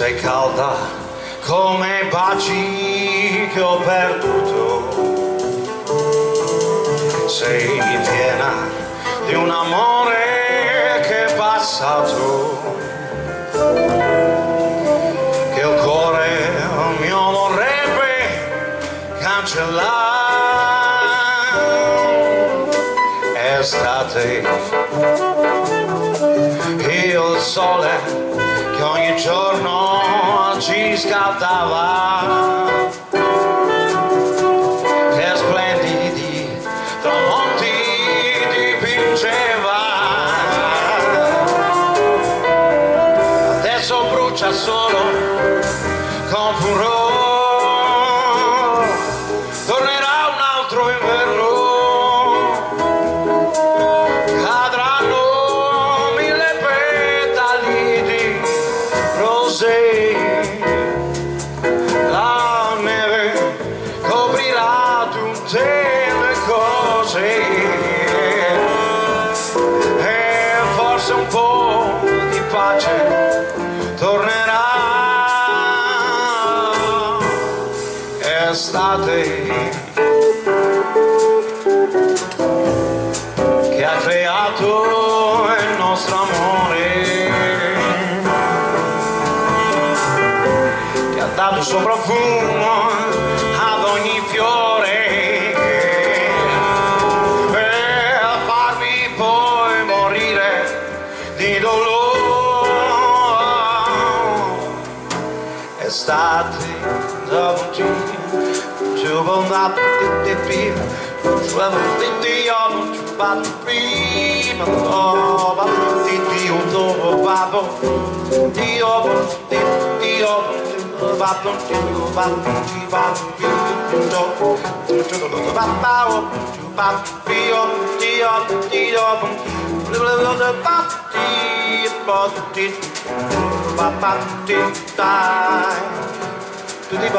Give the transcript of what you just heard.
sei calda come i baci che ho perduto, sei piena di un amore che è passato, che il cuore mio vorrebbe cancellare. Estate, il sole che ogni giorno ci scaldava, che splendidi tramonti dipingeva, adesso brucia solo con furore, tornerà un altro inverno, cadranno mille petali di rosé, la neve coprirà tutte le cose e forse un po' di pace tornerà. Estate che ha creato il nostro amore, che ha dato il suo profumo ad ogni fiore, per farmi poi morire di dolore. Estate tutti